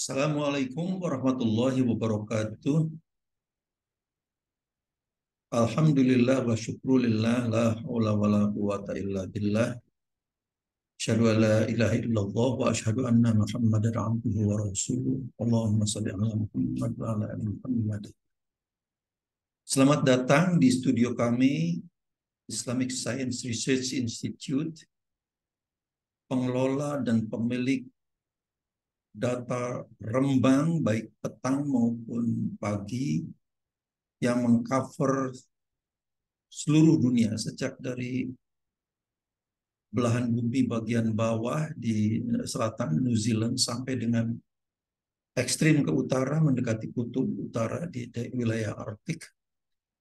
Assalamualaikum warahmatullahi wabarakatuh. Alhamdulillah wa syukrulillah la haula wa la quwata illa billah. Asyhadu an la ilaha illallah wa asyhadu anna Muhammadan abduhu wa rasuluh. Allahumma shalli ala Muhammad wa ala ali Muhammad. Selamat datang di studio kami Islamic Science Research Institute, pengelola dan pemilik data Rembang baik petang maupun pagi yang mengcover seluruh dunia sejak dari belahan bumi bagian bawah di selatan New Zealand sampai dengan ekstrim ke utara mendekati kutub utara di wilayah Arktik.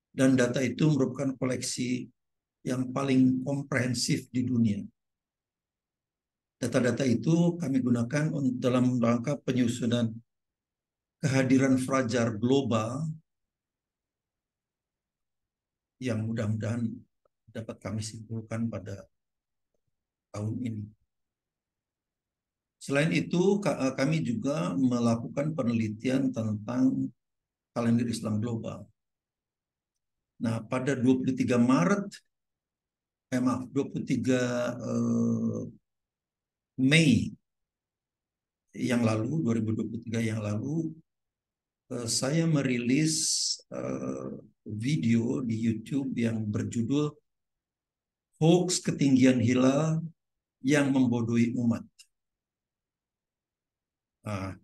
Dan data itu merupakan koleksi yang paling komprehensif di dunia. Data-data itu kami gunakan dalam rangka penyusunan kehadiran Fajar global yang mudah-mudahan dapat kami simpulkan pada tahun ini. Selain itu, kami juga melakukan penelitian tentang kalender Islam global. Nah, pada 23 Maret, 23 Mei yang lalu, 2023 yang lalu, saya merilis video di YouTube yang berjudul Hoax Ketinggian Hilal yang Membodohi Umat. Nah,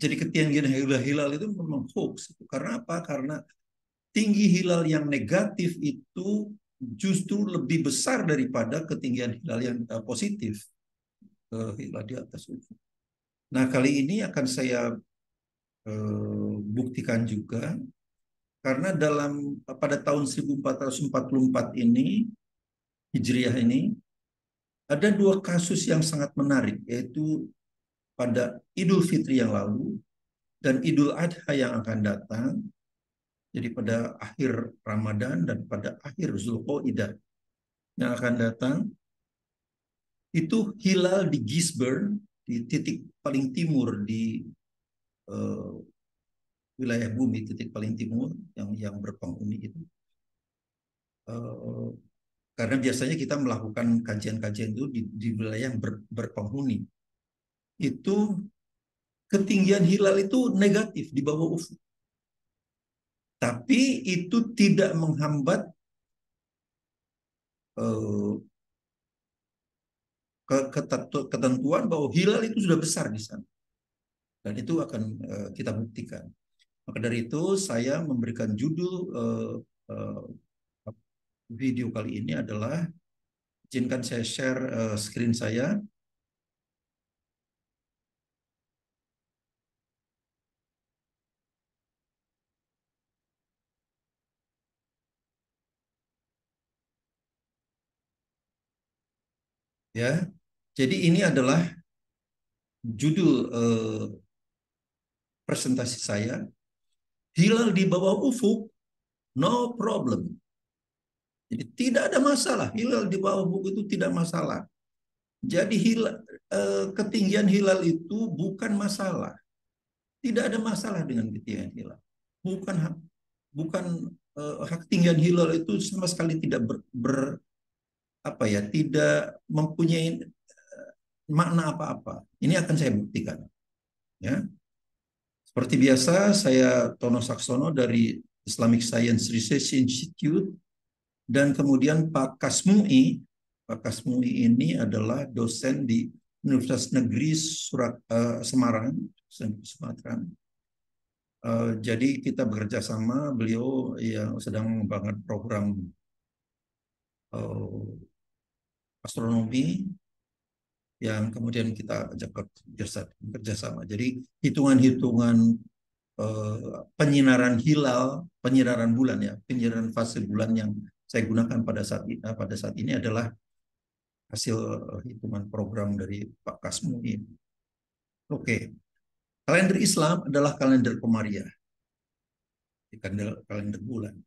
jadi ketinggian hilal itu memang hoax. Karena apa? Karena tinggi hilal yang negatif itu justru lebih besar daripada ketinggian hilal yang positif. Hilal di atas ufuk. Nah, kali ini akan saya buktikan juga. Karena pada tahun 1444 ini, Hijriah ini, ada dua kasus yang sangat menarik, yaitu pada Idul Fitri yang lalu dan Idul Adha yang akan datang. Jadi pada akhir Ramadan dan pada akhir Zulqa'dah yang akan datang, itu hilal di Gisborne, di titik paling timur di wilayah bumi, titik paling timur yang berpenghuni itu. Karena biasanya kita melakukan kajian-kajian itu di wilayah yang berpenghuni. Itu ketinggian hilal itu negatif di bawah ufuk. Tapi itu tidak menghambat ketentuan bahwa hilal itu sudah besar di sana. Dan itu akan kita buktikan. Maka dari itu saya memberikan judul video kali ini adalah, izinkan saya share screen saya. Ya, jadi ini adalah judul presentasi saya. Hilal di bawah ufuk, no problem. Jadi tidak ada masalah. Hilal di bawah ufuk itu tidak masalah. Jadi ketinggian hilal itu bukan masalah. Tidak ada masalah dengan ketinggian hilal. Bukan ketinggian hilal itu sama sekali tidak tidak mempunyai makna apa-apa. Ini akan saya buktikan. Ya. Seperti biasa, saya Tono Saksono dari Islamic Science Research Institute, dan kemudian Pak Kasmui. Pak Kasmui ini adalah dosen di Universitas Negeri Semarang, Sumatera. Jadi kita bekerja sama, beliau yang sedang mengembangkan program astronomi yang kemudian kita ajak bekerja sama. Jadi hitungan-hitungan penyinaran hilal, penyinaran bulan ya, penyinaran fase bulan yang saya gunakan pada saat ini adalah hasil hitungan program dari Pak Kasmui. Oke. Kalender Islam adalah kalender Komariah, kalender bulan.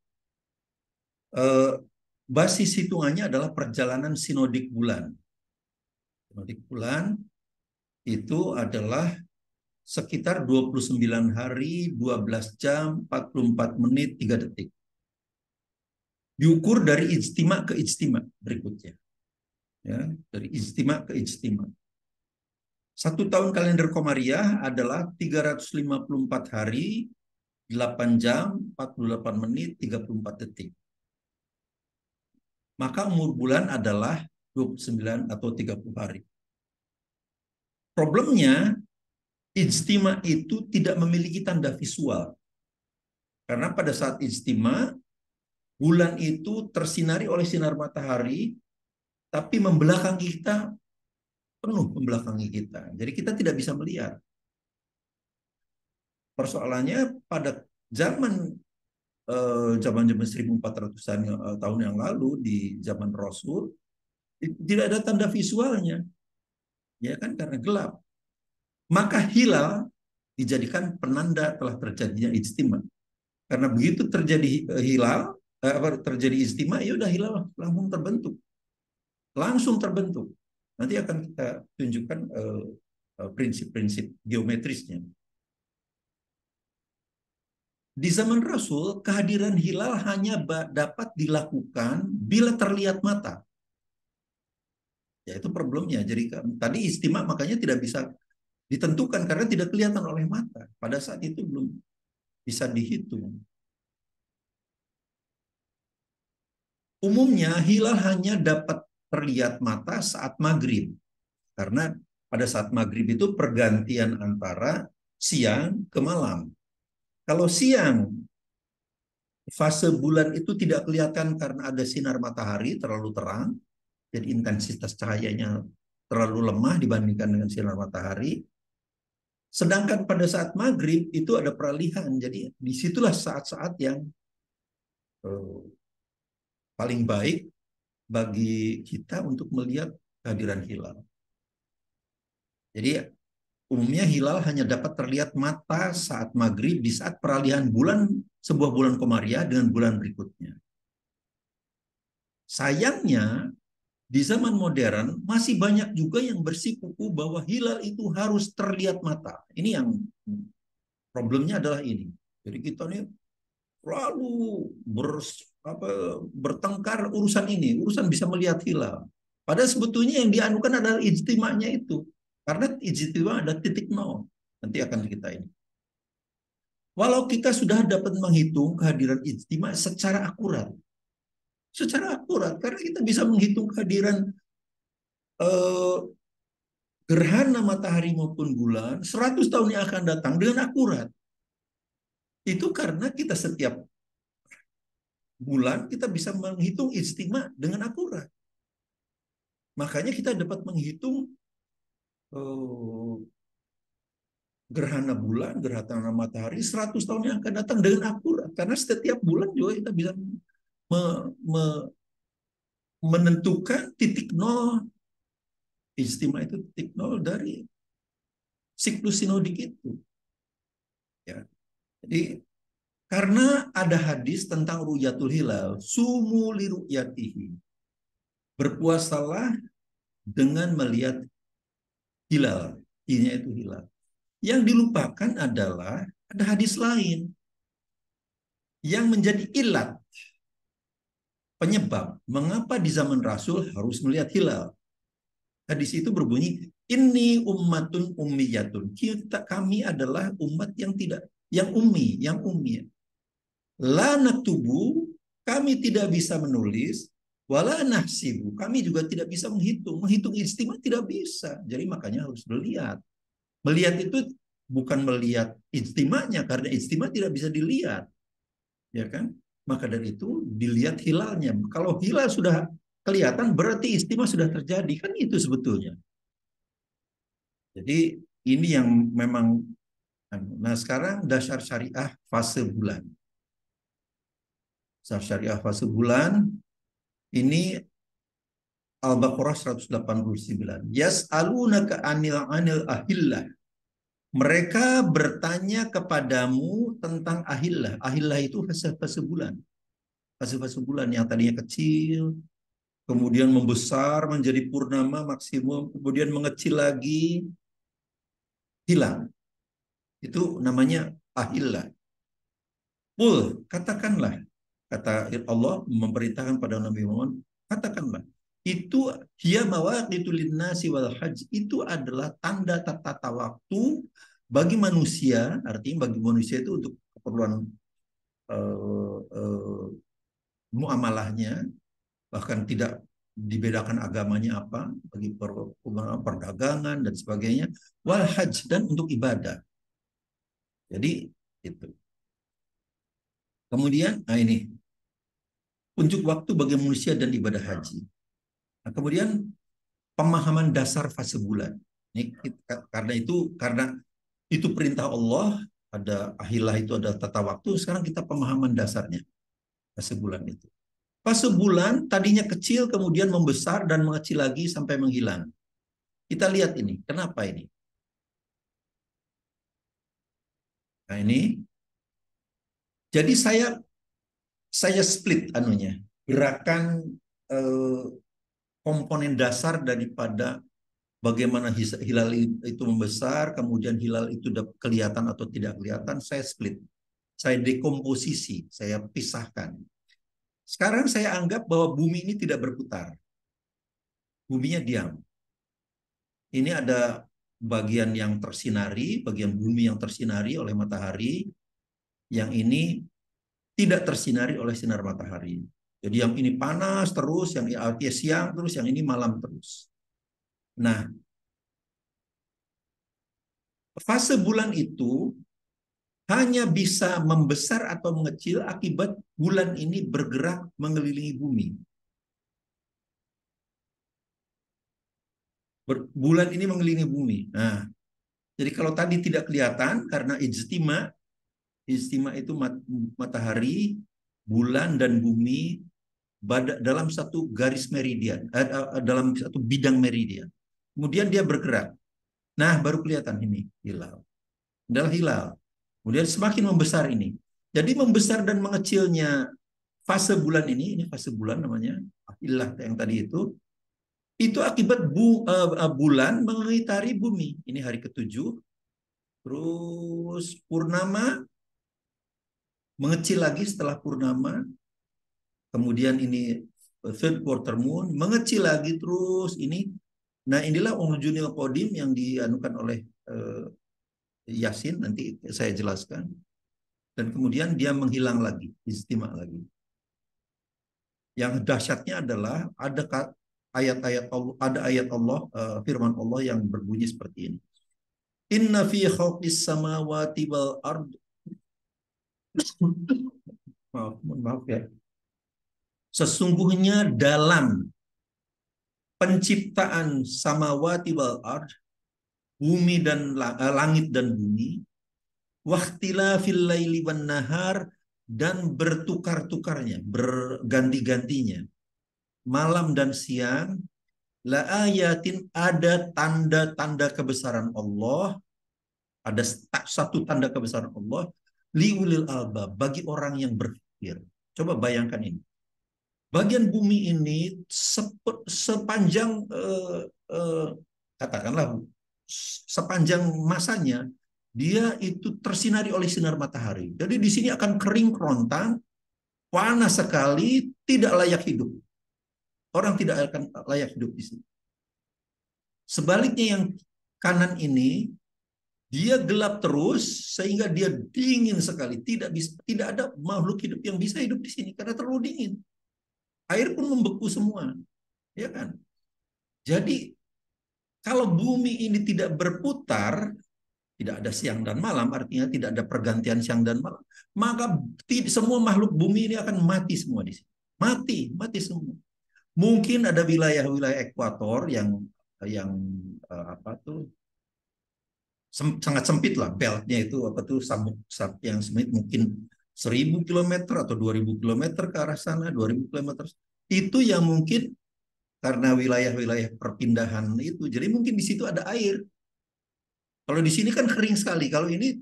Basis hitungannya adalah perjalanan sinodik bulan. Sinodik bulan itu adalah sekitar 29 hari, 12 jam, 44 menit, 3 detik. Diukur dari ijtima ke ijtima berikutnya. Ya, dari ijtima ke ijtima. 1 tahun kalender Komariah adalah 354 hari, 8 jam, 48 menit, 34 detik. Maka umur bulan adalah 29 atau 30 hari. Problemnya, ijtima itu tidak memiliki tanda visual. Karena pada saat ijtima, bulan itu tersinari oleh sinar matahari, tapi membelakangi kita, penuh membelakangi kita. Jadi kita tidak bisa melihat. Persoalannya pada zaman zaman 1400-an tahun yang lalu di zaman Rasul tidak ada tanda visualnya, ya kan, karena gelap. Maka hilal dijadikan penanda telah terjadinya ijtima. Karena begitu terjadi hilal, terjadi ijtima, ya udah hilal langsung terbentuk. Nanti akan kita tunjukkan prinsip-prinsip geometrisnya. Di zaman Rasul, kehadiran hilal hanya dapat dilakukan bila terlihat mata. Ya, itu problemnya. Jadi tadi istimewa makanya tidak bisa ditentukan karena tidak kelihatan oleh mata. Pada saat itu belum bisa dihitung. Umumnya hilal hanya dapat terlihat mata saat maghrib. Karena pada saat maghrib itu pergantian antara siang ke malam. Kalau siang, fase bulan itu tidak kelihatan karena ada sinar matahari terlalu terang, jadi intensitas cahayanya terlalu lemah dibandingkan dengan sinar matahari. Sedangkan pada saat maghrib itu ada peralihan, jadi disitulah saat-saat yang paling baik bagi kita untuk melihat kehadiran hilal. Jadi umumnya hilal hanya dapat terlihat mata saat maghrib di saat peralihan bulan, sebuah bulan Komariah dengan bulan berikutnya. Sayangnya, di zaman modern masih banyak juga yang bersikuku bahwa hilal itu harus terlihat mata. Ini yang problemnya adalah ini. Jadi kita ini selalu bertengkar urusan ini, urusan bisa melihat hilal. Padahal sebetulnya yang dianukan adalah ijtimanya itu. Karena ijtima ada titik nol. Nanti akan kita ini. Walau kita sudah dapat menghitung kehadiran ijtima secara akurat. Secara akurat, karena kita bisa menghitung kehadiran gerhana matahari maupun bulan 100 tahun yang akan datang dengan akurat. Itu karena kita setiap bulan kita bisa menghitung ijtima dengan akurat. Makanya kita dapat menghitung gerhana bulan, gerhana matahari 100 tahun yang akan datang dengan akurat. Karena setiap bulan juga kita bisa menentukan titik nol. Ijtima itu titik nol dari siklus sinodik itu. Ya. Jadi karena ada hadis tentang ru'yatul hilal, sumu li ru'yatihi. Berpuasalah dengan melihat hilal. Ini itu hilal. Yang dilupakan adalah ada hadis lain yang menjadi ilat penyebab mengapa di zaman Rasul harus melihat hilal. Hadis itu berbunyi, ini ummatun ummiyatun. Kami adalah umat yang ummi. La naktubu, kami tidak bisa menulis, wala nahsibu, kami juga tidak bisa menghitung. Menghitung ijtima tidak bisa. Jadi makanya harus melihat. Melihat itu bukan melihat ijtimanya, karena ijtima tidak bisa dilihat. Ya kan? Maka dari itu dilihat hilalnya. Kalau hilal sudah kelihatan berarti ijtima sudah terjadi. Kan itu sebetulnya. Jadi ini yang memang. Nah sekarang dasar syariah fase bulan. Syariah fase bulan ini Al-Baqarah 189. Yas'alunaka anil ahillah. Mereka bertanya kepadamu tentang ahillah. Ahillah itu fase-fase bulan. Fase-fase bulan yang tadinya kecil, kemudian membesar menjadi purnama maksimum, kemudian mengecil lagi. hilang. Itu namanya ahillah. Qul, katakanlah, kata Allah memerintahkan pada Nabi Muhammad, katakanlah, itu hiya mawaqitu linnasi wal hajj, itu adalah tanda tata waktu bagi manusia, artinya bagi manusia itu untuk keperluan uh, uh, muamalahnya, bahkan tidak dibedakan agamanya apa, bagi perdagangan dan sebagainya, wal hajj, dan untuk ibadah. Jadi itu. Kemudian, nah ini unjuk waktu bagi manusia dan ibadah haji. Nah, kemudian pemahaman dasar fase bulan. Ini karena itu perintah Allah, ada ahillah, itu ada tata waktu. Sekarang kita pemahaman dasarnya fase bulan itu. Fase bulan tadinya kecil, kemudian membesar dan mengecil lagi sampai menghilang. Kita lihat ini, kenapa ini? Nah ini, jadi saya split anunya, gerakan eh, komponen dasar daripada bagaimana hilal itu membesar, kemudian hilal itu kelihatan atau tidak kelihatan, saya split. Saya dekomposisi, saya pisahkan. Sekarang saya anggap bahwa bumi ini tidak berputar. Buminya diam. Ini ada bagian yang tersinari, bagian bumi yang tersinari oleh matahari, yang ini tidak tersinari oleh sinar matahari. Jadi yang ini panas terus, yang artinya siang terus, yang ini malam terus. Nah, fase bulan itu hanya bisa membesar atau mengecil akibat bulan ini bergerak mengelilingi bumi. Bulan ini mengelilingi bumi. Nah, jadi kalau tadi tidak kelihatan karena ijtima itu matahari, bulan dan bumi dalam satu garis meridian, dalam satu bidang meridian. Kemudian dia bergerak. Nah, baru kelihatan ini hilal. Adalah hilal. Kemudian semakin membesar ini. Jadi membesar dan mengecilnya fase bulan ini fase bulan namanya, ilah yang tadi itu akibat bulan mengitari bumi. Ini hari ketujuh. Terus purnama mengecil lagi setelah purnama. Kemudian ini third quarter moon mengecil lagi terus ini. Nah, inilah Urjunil Qadim yang dianukan oleh Yasin, nanti saya jelaskan. Dan kemudian dia menghilang lagi, istimewa lagi. Yang dahsyatnya adalah ada ayat-ayat Allah, ada ayat Allah, firman Allah yang berbunyi seperti ini. Inna fi khalqis samawati wal ard. Maaf ya. Sesungguhnya dalam penciptaan samawati wal ard, bumi dan langit dan bumi, waqtilafil laili wan nahar, dan bertukar-tukarnya, berganti-gantinya malam dan siang, la ayatin, ada tanda-tanda kebesaran Allah, ada satu tanda kebesaran Allah, liulil albab, bagi orang yang berpikir. Coba bayangkan ini. Bagian bumi ini sepanjang katakanlah sepanjang masanya dia itu tersinari oleh sinar matahari. Jadi di sini akan kering kerontang, panas sekali, tidak layak hidup. Orang tidak akan layak hidup di sini. Sebaliknya yang kanan ini dia gelap terus sehingga dia dingin sekali. Tidak ada makhluk hidup yang bisa hidup di sini karena terlalu dingin. Air pun membeku semua, ya kan? Jadi kalau bumi ini tidak berputar, tidak ada siang dan malam, artinya tidak ada pergantian siang dan malam, maka semua makhluk bumi ini akan mati semua di sini. Mati semua. Mungkin ada wilayah-wilayah ekuator yang apa tuh sangat sempit lah, beltnya itu apa tuh sabuk yang sempit, mungkin 1.000 kilometer atau 2.000 kilometer ke arah sana, 2.000 kilometer itu yang mungkin karena wilayah-wilayah perpindahan itu, jadi mungkin di situ ada air. Kalau di sini kan kering sekali, kalau ini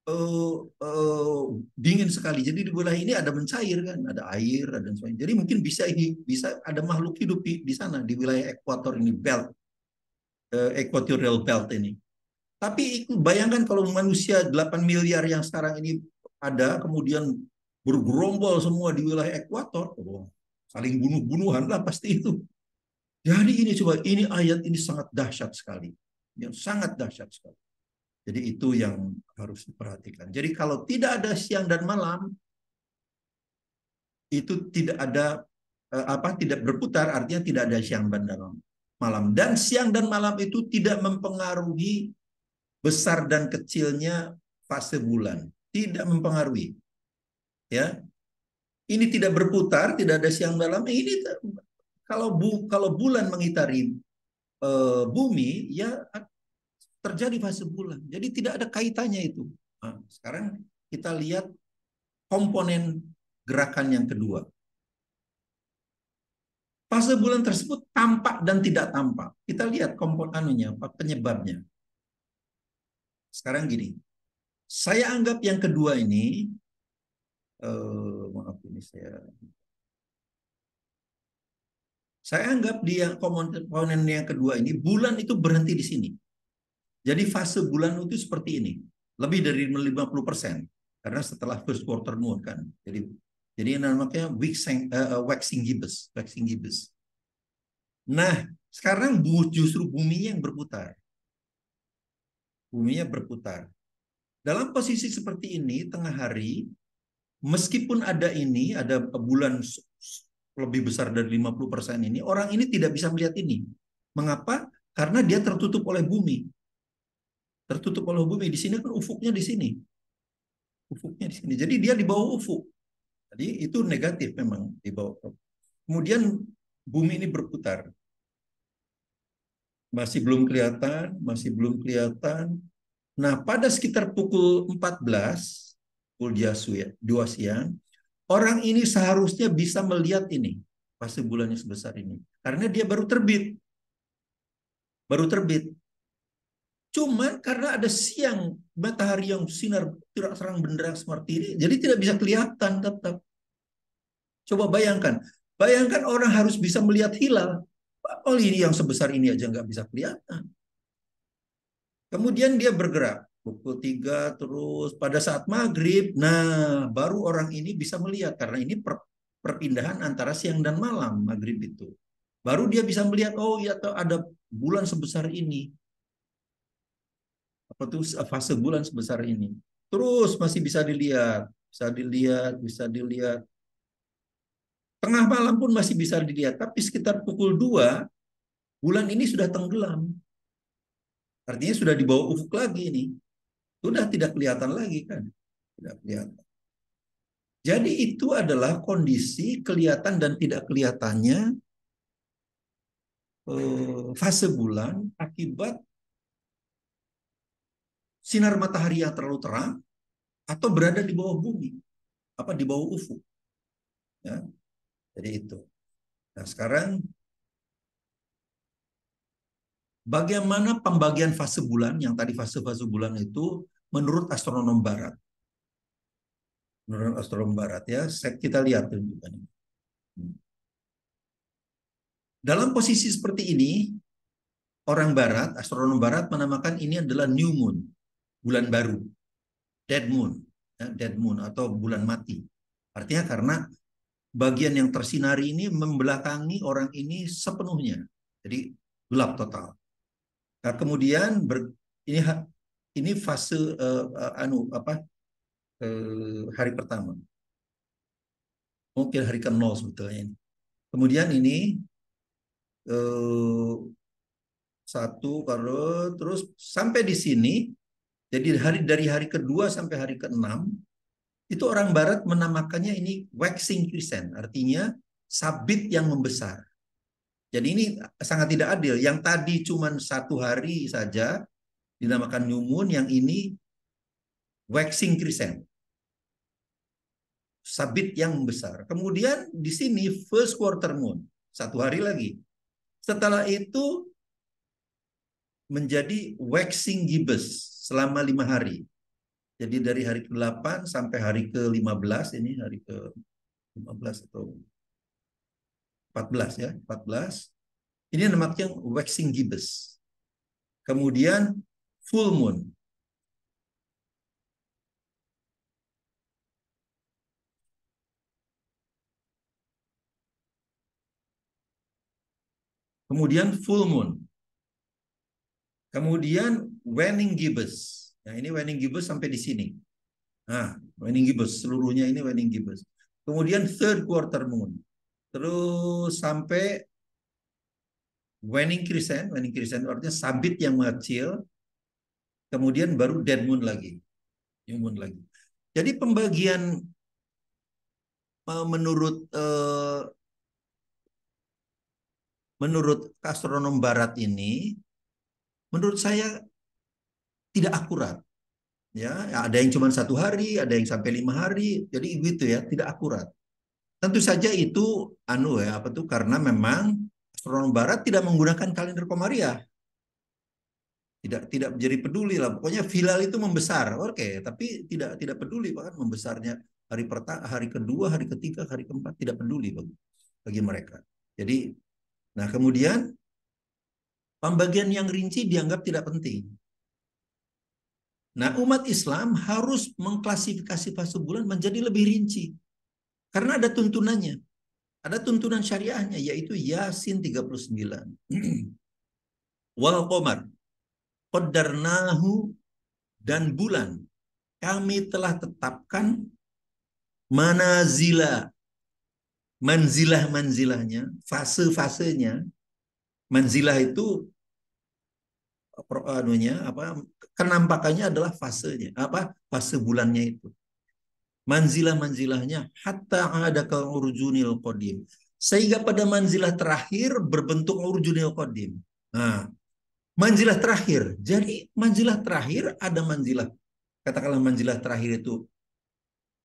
uh, uh, dingin sekali. Jadi di wilayah ini ada mencair kan, ada air, ada sebagainya. Jadi mungkin bisa ada makhluk hidup di sana di wilayah ekuator ini, belt, equatorial belt ini. Tapi bayangkan kalau manusia 8 miliar yang sekarang ini ada, kemudian bergerombol semua di wilayah ekuator, oh, saling bunuh-bunuhan lah pasti itu. Jadi ini coba, ini ayat ini sangat dahsyat sekali. Yang sangat dahsyat sekali. Jadi itu yang harus diperhatikan. Jadi kalau tidak ada siang dan malam, itu tidak ada tidak berputar, artinya tidak ada siang dan malam. Dan siang dan malam itu tidak mempengaruhi besar dan kecilnya fase bulan, tidak mempengaruhi. Ya, ini tidak berputar, tidak ada siang malam. Ini kalau bulan mengitari bumi, ya terjadi fase bulan. Jadi tidak ada kaitannya itu. Nah, sekarang kita lihat komponen gerakan yang kedua. Fase bulan tersebut tampak dan tidak tampak. Kita lihat komponennya, penyebabnya. Sekarang gini, saya anggap yang kedua ini, maaf ini saya anggap dia komponen yang kedua ini, bulan itu berhenti di sini. Jadi fase bulan itu seperti ini, lebih dari 50%, karena setelah first quarter moon kan. Jadi namanya waxing gibbous, waxing gibbous. Nah, sekarang justru buminya yang berputar. Buminya berputar. Dalam posisi seperti ini, tengah hari, meskipun ada bulan lebih besar dari 50% ini, orang ini tidak bisa melihat ini. Mengapa? Karena dia tertutup oleh bumi. Tertutup oleh bumi. Di sini kan ufuknya di sini. Ufuknya di sini. Jadi dia di bawah ufuk. Jadi itu negatif memang di bawah. Kemudian bumi ini berputar. Masih belum kelihatan, masih belum kelihatan. Nah, pada sekitar pukul 14, pukul 2 siang, orang ini seharusnya bisa melihat ini, fase bulannya sebesar ini. Karena dia baru terbit. Baru terbit. Cuman karena ada siang matahari yang sinar terang benderang seperti ini, jadi tidak bisa kelihatan tetap. Coba bayangkan. Bayangkan orang harus bisa melihat hilal. Oh, ini yang sebesar ini aja nggak bisa kelihatan. Kemudian dia bergerak pukul 3 terus pada saat maghrib. Nah, baru orang ini bisa melihat karena ini perpindahan antara siang dan malam maghrib itu. Baru dia bisa melihat, oh ya ada bulan sebesar ini. Apa tuh fase bulan sebesar ini. Terus masih bisa dilihat, bisa dilihat, bisa dilihat. Tengah malam pun masih bisa dilihat, tapi sekitar pukul 2 bulan ini sudah tenggelam. Artinya sudah di bawah ufuk lagi ini. Sudah tidak kelihatan lagi kan. Tidak kelihatan. Jadi itu adalah kondisi kelihatan dan tidak kelihatannya fase bulan akibat sinar matahari yang terlalu terang atau berada di bawah bumi, apa di bawah ufuk. Ya, jadi itu. Nah sekarang bagaimana pembagian fase bulan yang tadi fase-fase bulan itu menurut astronom barat? Menurut astronom barat ya, kita lihat tunjukannya. Dalam posisi seperti ini, orang barat, astronom barat menamakan ini adalah new moon, bulan baru, dead moon, ya, dead moon atau bulan mati. Artinya karena bagian yang tersinari ini membelakangi orang ini sepenuhnya, jadi gelap total. Nah, kemudian ini fase hari pertama, mungkin hari ke-0 sebetulnya ini. Kemudian ini satu kalau terus sampai di sini, jadi dari hari kedua sampai hari ke-6 itu orang barat menamakannya ini waxing crescent, artinya sabit yang membesar. Jadi ini sangat tidak adil. Yang tadi cuma 1 hari saja dinamakan new moon, yang ini waxing crescent, sabit yang membesar. Kemudian di sini first quarter moon, 1 hari lagi. Setelah itu menjadi waxing gibbous selama 5 hari. Jadi dari hari ke-8 sampai hari ke-15, ini hari ke-15 atau 14 ya, 14. Ini namanya waxing gibbous. Kemudian full moon. Kemudian full moon. Kemudian waning gibbous. Nah, ini waning gibbous sampai di sini. Nah, waning gibbous seluruhnya ini waning gibbous. Kemudian third quarter moon. Terus sampai waning crescent artinya sabit yang mengecil. Kemudian baru dead moon lagi, new moon lagi. Jadi pembagian menurut astronom barat ini, menurut saya tidak akurat. Ya, ada yang cuma 1 hari, ada yang sampai 5 hari, jadi gitu ya, tidak akurat. Tentu saja itu apa tuh karena memang astronom barat tidak menggunakan kalender komariah, tidak menjadi peduli lah. Pokoknya hilal itu membesar, oke, tapi tidak peduli bahkan membesarnya hari pertama, hari kedua, hari ketiga, hari keempat tidak peduli bagi mereka. Jadi, nah kemudian pembagian yang rinci dianggap tidak penting. Nah, umat Islam harus mengklasifikasi fase bulan menjadi lebih rinci. Karena ada tuntunannya. Ada tuntunan syariahnya, yaitu Yasin 39. Wal qamar qaddarnahu, dan bulan kami telah tetapkan manazila, manzilahnya, fase-fasenya. Manzilah itu kenampakannya adalah fasenya, fase bulannya itu. Manzilah-manzilahnya hatta ada ke urjunil qadim. Sehingga pada manzilah terakhir berbentuk urjunil qadim. Nah, manzilah terakhir. Jadi manzilah terakhir ada manzilah, katakanlah manzilah terakhir itu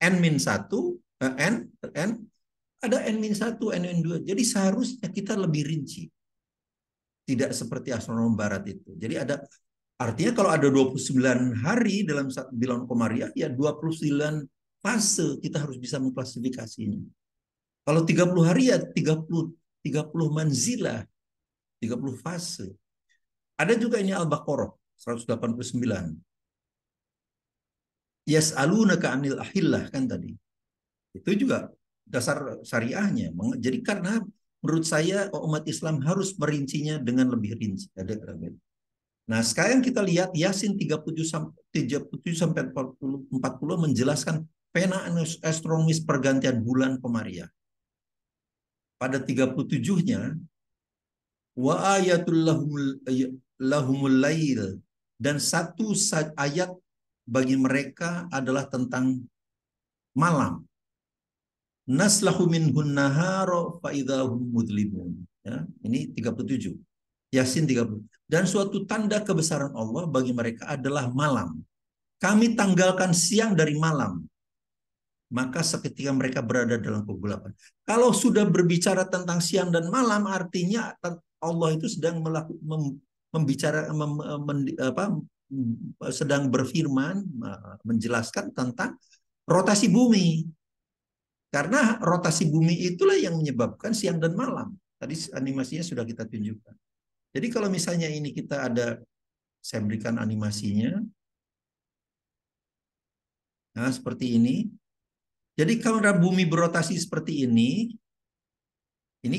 N-1, N, ada N-1, N-2. Jadi seharusnya kita lebih rinci. Tidak seperti astronom barat itu. Jadi ada, artinya kalau ada 29 hari dalam bulan Komariah, ya 29 fase kita harus bisa mengklasifikasinya. Kalau 30 hari ya 30 manzilah, 30 fase. Ada juga ini Al-Baqarah 189. Yas'alunaka 'anil ahillah, kan tadi. Itu juga dasar syariahnya. Jadi karena menurut saya umat Islam harus merincinya dengan lebih rinci. Nah, sekarang kita lihat Yasin 37 sampai 40 menjelaskan pena astronomis pergantian bulan Komariah. Pada 37-nya wa ayatul lahumul lail, dan satu ayat bagi mereka adalah tentang malam. Naslahu minhun nahara fa idahum mudlimun. Ya, ini 37. Yasin 30. Dan suatu tanda kebesaran Allah bagi mereka adalah malam. Kami tanggalkan siang dari malam, maka seketika mereka berada dalam kegelapan. Kalau sudah berbicara tentang siang dan malam, artinya Allah itu sedang sedang berfirman, menjelaskan tentang rotasi bumi. Karena rotasi bumi itulah yang menyebabkan siang dan malam. Tadi animasinya sudah kita tunjukkan. Jadi kalau misalnya ini kita ada, saya berikan animasinya. Nah, seperti ini. Jadi kalau bumi berotasi seperti ini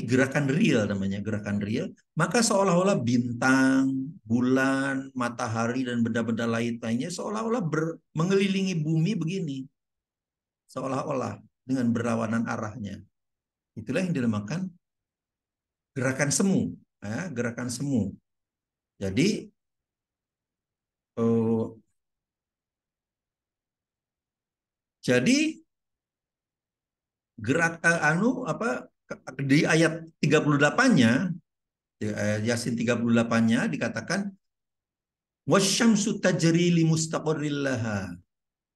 gerakan real namanya, gerakan real. Maka seolah-olah bintang, bulan, matahari, dan benda-benda lainnya seolah-olah mengelilingi bumi begini. Seolah-olah dengan berlawanan arahnya. Itulah yang dinamakan gerakan semu. Ya, gerakan semu. Jadi jadi gerak di ayat 38-nya, Yasin 38-nya dikatakan wasyamsu tajri li mustaqarril laha,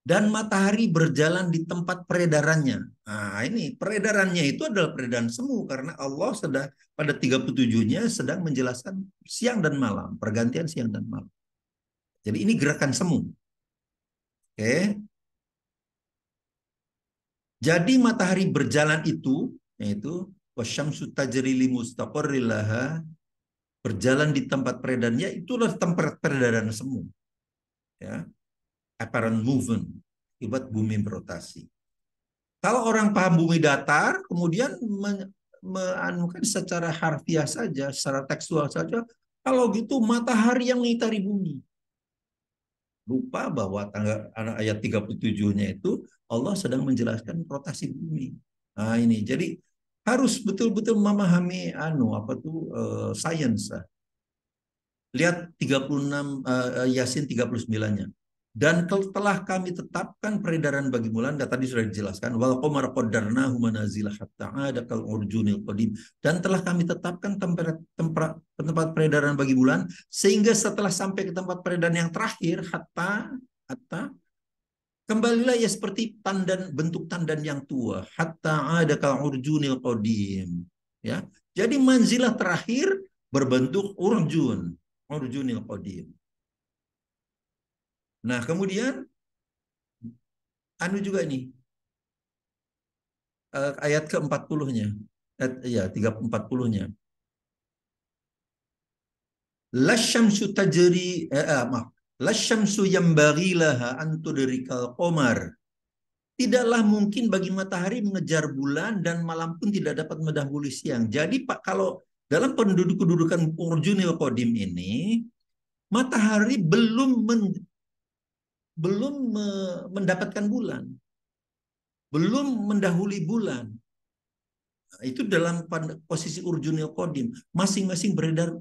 dan matahari berjalan di tempat peredarannya. Nah, ini peredarannya itu adalah peredaran semu karena Allah sedang pada 37-nya sedang menjelaskan siang dan malam, pergantian siang dan malam. Jadi ini gerakan semu. Oke. Jadi matahari berjalan itu, yaitu wasyamsu tajri li mustaqarril laha, berjalan di tempat peredarannya, itulah tempat peredaran semu. ya, apparent movement, akibat bumi berotasi. Kalau orang paham bumi datar, kemudian meanukan secara harfiah saja, secara tekstual saja, kalau gitu matahari yang mengitari bumi. Lupa bahwa ayat 37-nya itu Allah sedang menjelaskan rotasi bumi. Nah ini, jadi harus betul-betul memahami apa tuh sains. Lihat 36 Yasin 39-nya. Dan telah kami tetapkan peredaran bagi bulan, dan tadi sudah dijelaskan, wal qamara qaddarnahu manazila hatta ada kal urjunil qadim, dan telah kami tetapkan tempat peredaran bagi bulan sehingga setelah sampai ke tempat peredaran yang terakhir hatta kembalilah ya seperti bentuk tandan yang tua, hatta ada kal urjunil qadim, ya. Jadi manzilah terakhir berbentuk urjunil qadim. Nah, kemudian juga nih ayat ke-40-nya. Ya, 340-nya. Lasyamsu tajri maaf. Lasyamsu yambaghi laha an tudrikal qamar. Tidaklah mungkin bagi matahari mengejar bulan dan malam pun tidak dapat mendahului siang. Jadi Pak, kalau dalam kedudukan urjunil qadim ini, matahari belum mendapatkan bulan, belum mendahului bulan. Nah, itu dalam posisi urjunil qadim, masing-masing berada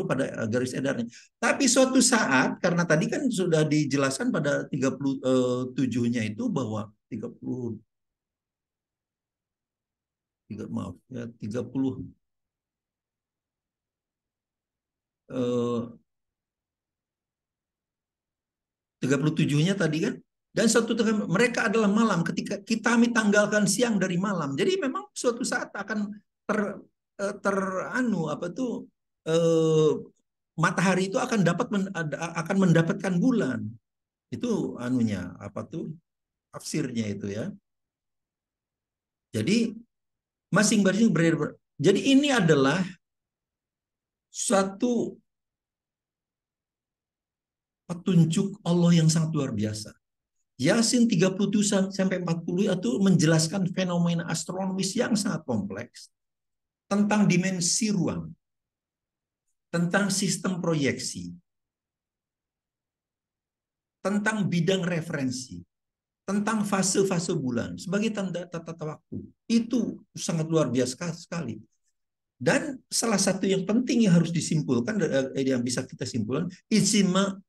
pada garis edarnya. Tapi suatu saat, karena tadi kan sudah dijelaskan pada 37-nya itu bahwa 37-nya tadi kan, dan suatu mereka adalah malam ketika kita tanggalkan siang dari malam. Jadi memang suatu saat akan ter, apa tuh eh, matahari itu akan mendapatkan bulan. Itu apa tuh tafsirnya itu ya. Jadi masing-masing berbeda. Jadi ini adalah suatu petunjuk Allah yang sangat luar biasa. Yasin 37 sampai 40 itu menjelaskan fenomena astronomis yang sangat kompleks tentang dimensi ruang, tentang sistem proyeksi, tentang bidang referensi, tentang fase-fase bulan sebagai tata waktu. Itu sangat luar biasa sekali. Dan salah satu yang penting yang harus disimpulkan, yang bisa kita simpulkan, ijtima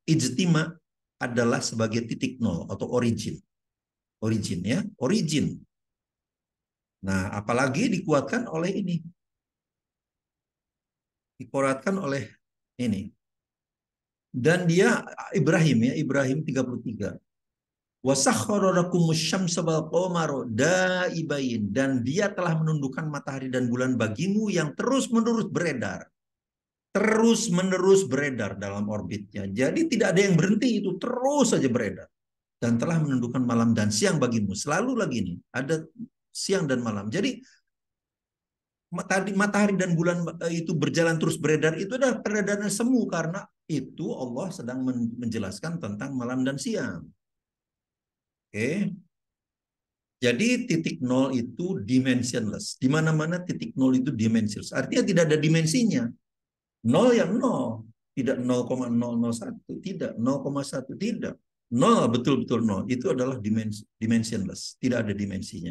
adalah sebagai titik nol atau origin. Origin. Nah, apalagi dikuatkan oleh ini. Dikuatkan oleh ini. Dan dia Ibrahim 33. Dan dia telah menundukkan matahari dan bulan bagimu yang terus-menerus beredar dalam orbitnya. Jadi tidak ada yang berhenti, itu terus saja beredar. Dan telah menundukkan malam dan siang bagimu. Selalu lagi nih, ada siang dan malam. Jadi matahari dan bulan itu berjalan terus beredar, itu adalah peredaran semu, karena itu Allah sedang menjelaskan tentang malam dan siang. Oke. Jadi titik nol itu dimensionless. Di mana-mana titik nol itu dimensionless. Artinya tidak ada dimensinya. Nol yang nol. Tidak 0,001. Tidak 0,1. Tidak. Nol betul-betul nol. Itu adalah dimensionless. Tidak ada dimensinya.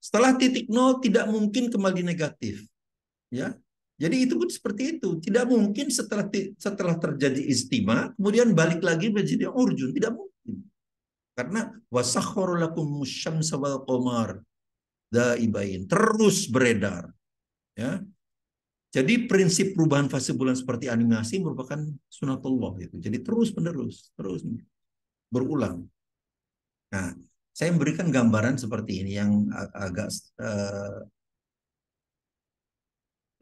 Setelah titik nol tidak mungkin kembali negatif. Ya. Jadi itu pun seperti itu. Tidak mungkin setelah terjadi istima kemudian balik lagi menjadi urjun. Tidak mungkin. Karena wasakhkhara lakumus syamsa wal qamar daibain, terus beredar, ya. Jadi prinsip perubahan fase bulan seperti animasi merupakan sunatullah itu. Jadi terus berulang. Nah, saya memberikan gambaran seperti ini yang agak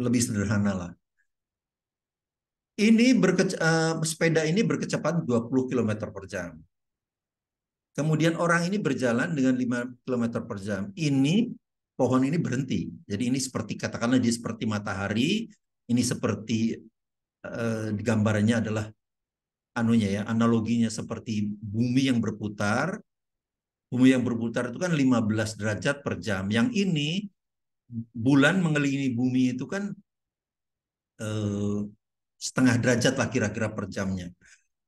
lebih sederhana lah. Ini sepeda ini berkecepatan 20 km per jam. Kemudian orang ini berjalan dengan 5 km per jam. Ini pohon ini berhenti. Jadi ini seperti, katakanlah dia seperti matahari, ini seperti gambarannya adalah anunya ya, analoginya seperti bumi yang berputar. Bumi yang berputar itu kan 15 derajat per jam. Yang ini bulan mengelilingi bumi itu kan eh, setengah derajat lah kira-kira per jamnya.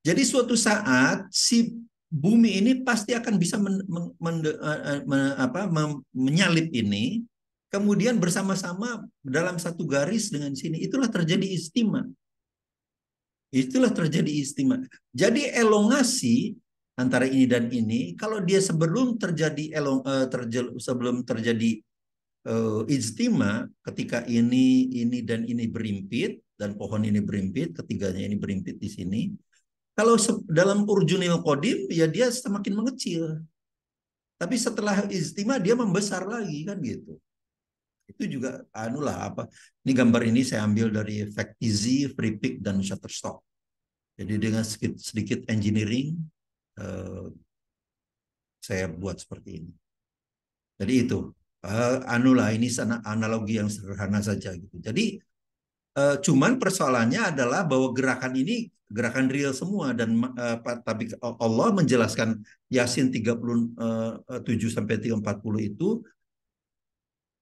Jadi suatu saat si bumi ini pasti akan bisa menyalip ini, kemudian bersama-sama dalam satu garis dengan sini. Itulah terjadi istimewa. Itulah terjadi istimewa. Jadi elongasi antara ini dan ini, kalau dia sebelum terjadi sebelum terjadi ijtima, ketika ini dan ini berimpit dan pohon ini berimpit, ketiganya ini berimpit di sini. Kalau dalam urjunil qadim ya dia semakin mengecil. Tapi setelah ijtima dia membesar lagi kan gitu. Itu juga anulah apa. Ini gambar ini saya ambil dari fact easy, free pick dan shutterstock. Jadi dengan sedikit, sedikit engineering saya buat seperti ini. Jadi itu anulah ini analogi yang sederhana saja gitu. Jadi cuman persoalannya adalah bahwa gerakan ini gerakan real semua dan tapi Allah menjelaskan Yasin 37 sampai 40 itu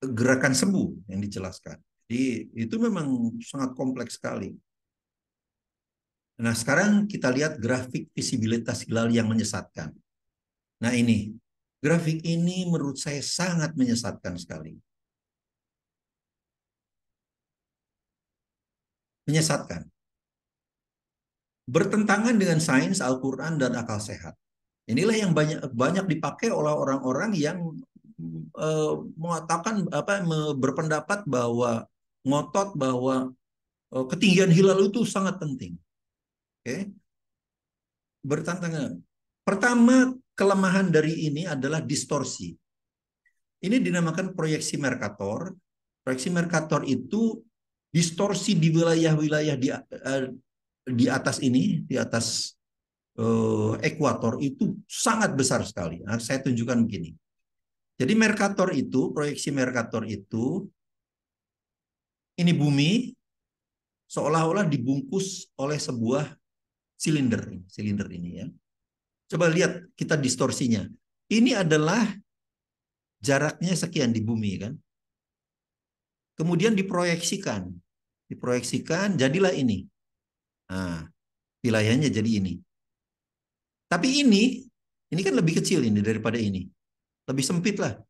gerakan sembuh yang dijelaskan. Jadi itu memang sangat kompleks sekali. Nah, sekarang kita lihat grafik visibilitas hilal yang menyesatkan. Nah, ini grafik ini menurut saya sangat menyesatkan sekali. Menyesatkan. Bertentangan dengan sains, Al-Quran, dan akal sehat. Inilah yang banyak banyak dipakai oleh orang-orang yang mengatakan berpendapat bahwa ngotot bahwa ketinggian hilal itu sangat penting. Oke, bertentangan. Pertama, kelemahan dari ini adalah distorsi. Ini dinamakan proyeksi Mercator. Proyeksi Mercator itu distorsi di wilayah-wilayah di atas ini, di atas ekuator itu sangat besar sekali. Nah, saya tunjukkan begini. Jadi Mercator itu, proyeksi Mercator itu, ini bumi seolah-olah dibungkus oleh sebuah silinder ini ya. Coba lihat kita distorsinya. Ini adalah jaraknya sekian di bumi kan. Kemudian diproyeksikan jadilah ini. Nah, wilayahnya jadi ini. Tapi ini kan lebih kecil ini daripada ini. Lebih sempit lah.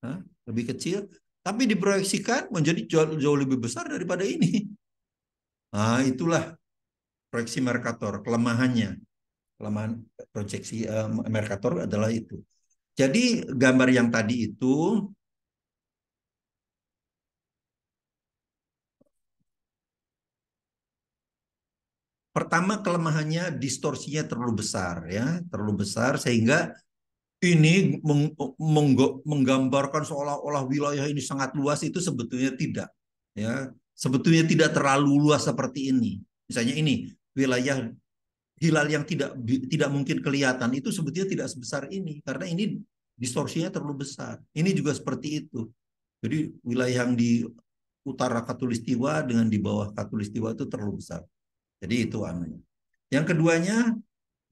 Nah, lebih kecil. Tapi diproyeksikan menjadi jauh lebih besar daripada ini. Nah, itulah proyeksi Mercator. Kelemahan proyeksi Mercator adalah itu. Jadi gambar yang tadi itu pertama kelemahannya distorsinya terlalu besar ya, terlalu besar sehingga ini menggambarkan seolah-olah wilayah ini sangat luas itu sebetulnya tidak ya. Sebetulnya tidak terlalu luas seperti ini. Misalnya ini wilayah hilal yang tidak mungkin kelihatan itu sebetulnya tidak sebesar ini karena ini distorsinya terlalu besar. Ini juga seperti itu. Jadi wilayah yang di utara Katulistiwa dengan di bawah Katulistiwa itu terlalu besar. Jadi itu anunya. Yang keduanya,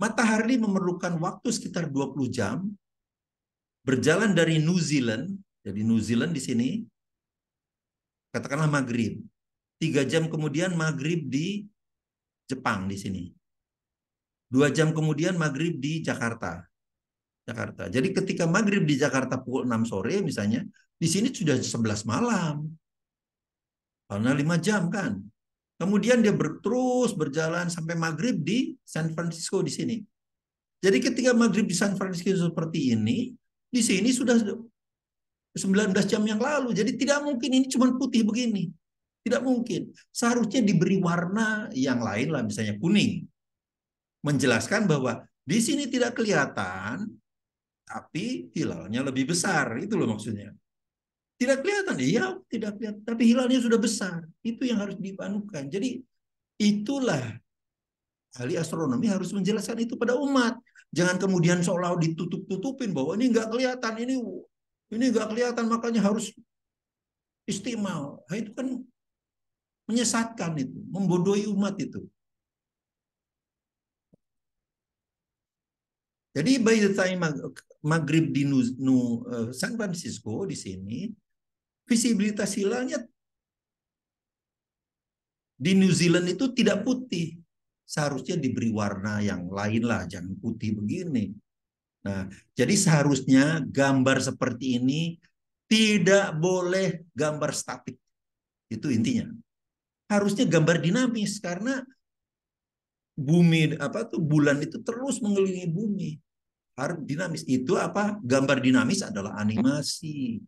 matahari memerlukan waktu sekitar 20 jam berjalan dari New Zealand. Jadi New Zealand di sini, katakanlah maghrib. 3 jam kemudian maghrib di Jepang di sini. 2 jam kemudian maghrib di Jakarta. Jadi ketika maghrib di Jakarta pukul 6 sore misalnya, di sini sudah 11 malam. Karena 5 jam kan. Kemudian dia terus berjalan sampai maghrib di San Francisco di sini. Jadi ketika maghrib di San Francisco seperti ini, di sini sudah 19 jam yang lalu. Jadi tidak mungkin ini cuma putih begini. Tidak mungkin. Seharusnya diberi warna yang lain lah, misalnya kuning. Menjelaskan bahwa di sini tidak kelihatan, tapi hilalnya lebih besar. Itu loh maksudnya. Tidak kelihatan, iya tidak kelihatan. Tapi hilalnya sudah besar. Itu yang harus dipanukan. Jadi itulah ahli astronomi harus menjelaskan itu pada umat. Jangan kemudian seolah ditutup-tutupin bahwa ini nggak kelihatan, ini nggak kelihatan makanya harus istimewa. Nah, itu kan menyesatkan itu, membodohi umat itu. Jadi by the time maghrib di San Francisco di sini, visibilitas hilalnya di New Zealand itu tidak putih. Seharusnya diberi warna yang lain lah, jangan putih begini. Nah, jadi seharusnya gambar seperti ini tidak boleh gambar statik. Itu intinya. Harusnya gambar dinamis karena bumi apa tuh bulan itu terus mengelilingi bumi. Harus dinamis. Itu apa? Gambar dinamis adalah animasi.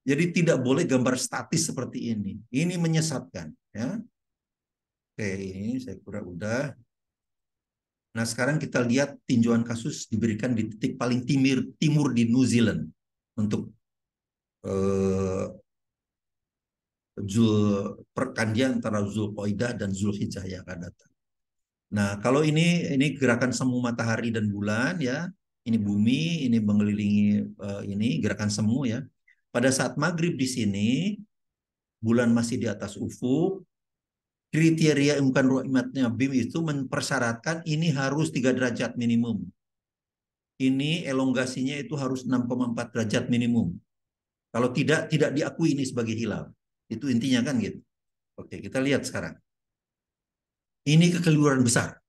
Jadi tidak boleh gambar statis seperti ini. Ini menyesatkan, ya. Oke, ini saya kira udah. Nah, sekarang kita lihat tinjauan kasus diberikan di titik paling timur di New Zealand untuk eh, pergantian antara Zulqaidah dan Zulhijjah yang akan datang. Nah, kalau ini gerakan semu matahari dan bulan ya. Ini bumi, ini mengelilingi ini gerakan semu ya. Pada saat maghrib di sini, bulan masih di atas ufuk. Kriteria imkan ru'yatnya BIM itu mempersyaratkan ini harus 3 derajat minimum. Ini elongasinya itu harus 6,4 derajat minimum. Kalau tidak diakui ini sebagai hilal. Itu intinya kan gitu. Oke, kita lihat sekarang. Ini kekeliruan besar.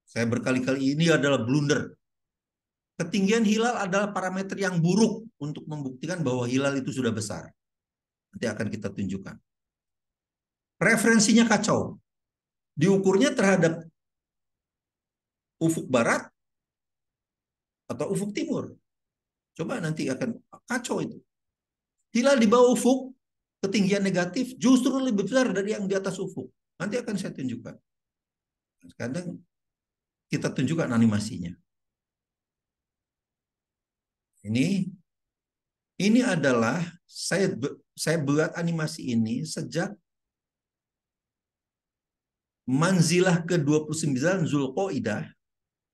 Saya berkali-kali ini adalah blunder. Ketinggian hilal adalah parameter yang buruk untuk membuktikan bahwa hilal itu sudah besar. Nanti akan kita tunjukkan. Referensinya kacau. Diukurnya terhadap ufuk barat atau ufuk timur. Coba nanti akan kacau itu. Hilal di bawah ufuk, ketinggian negatif justru lebih besar dari yang di atas ufuk. Nanti akan saya tunjukkan. Kadang kita tunjukkan animasinya. Ini adalah saya buat animasi ini sejak Manzilah ke-29 Zulqaidah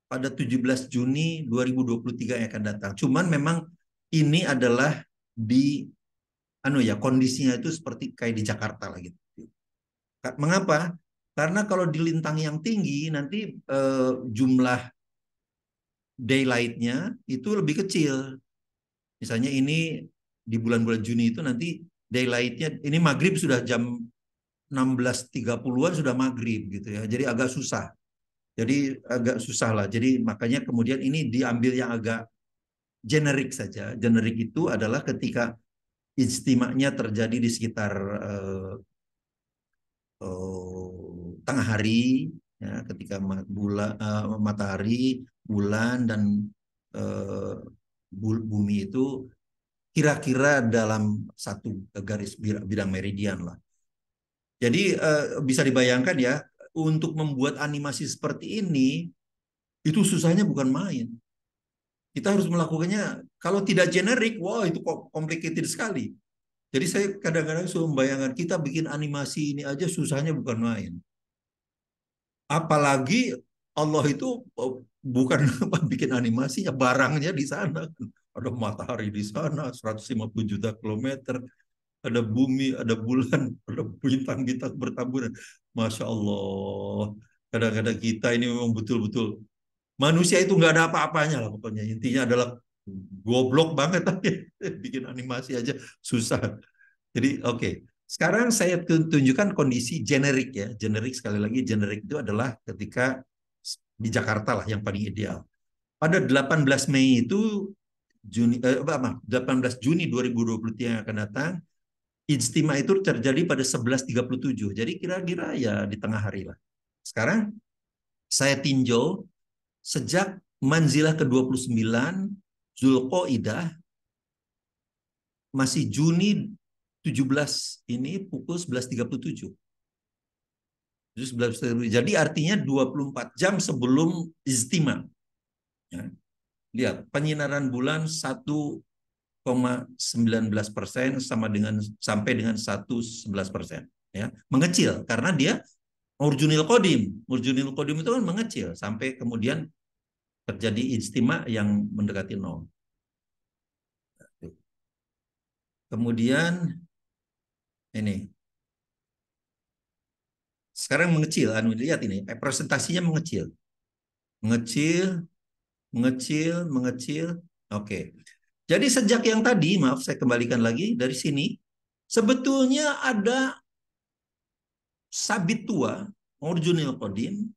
pada 17 Juni 2023 yang akan datang. Cuman memang ini adalah di kondisinya itu seperti kayak di Jakarta lah gitu. Mengapa? Karena kalau di lintang yang tinggi nanti jumlah daylight-nya itu lebih kecil. Misalnya ini di bulan-bulan Juni itu nanti daylight-nya ini maghrib sudah jam 16.30-an sudah maghrib gitu ya. Jadi agak susah. Jadi agak susah lah. Jadi makanya kemudian ini diambil yang agak generik saja. Generik itu adalah ketika ijtima'nya terjadi di sekitar tengah hari, ya, ketika matahari, bulan dan uh, bumi itu kira-kira dalam satu garis bidang meridian lah. Jadi bisa dibayangkan ya, untuk membuat animasi seperti ini itu susahnya bukan main. Kita harus melakukannya kalau tidak generik, wah itu kok complicated sekali. Jadi saya kadang-kadang suka membayangkan kita bikin animasi ini aja susahnya bukan main. Apalagi Allah itu bukan bikin animasinya, barangnya di sana. Ada matahari di sana, 150 juta kilometer, ada bumi, ada bulan, ada bintang-bintang bertaburan. Masya Allah. Kadang-kadang kita ini memang betul-betul manusia itu nggak ada apa-apanya lah pokoknya. Intinya adalah goblok banget bikin animasi aja susah. Jadi oke. Sekarang saya tunjukkan kondisi generik ya. Generik sekali lagi generik itu adalah ketika di Jakarta lah yang paling ideal. Pada 18 Mei itu 18 Juni 2023 yang akan datang, ijtima itu terjadi pada 11.37. Jadi kira-kira ya di tengah hari lah. Sekarang saya tinjau sejak Manzilah ke-29 Zulqaidah masih Juni 17 ini pukul 11.37. Jadi artinya 24 jam sebelum ijtima. Ya. Lihat, penyinaran bulan 1,19% sama dengan sampai dengan 1,11%. Ya. Mengecil karena dia urjunil qadim. Urjunil qadim itu kan mengecil sampai kemudian terjadi ijtima yang mendekati nol. Kemudian ini sekarang mengecil, lihat ini presentasinya mengecil, mengecil mengecil, mengecil. Oke. Jadi sejak yang tadi, maaf saya kembalikan lagi dari sini, sebetulnya ada sabit tua, original kodim,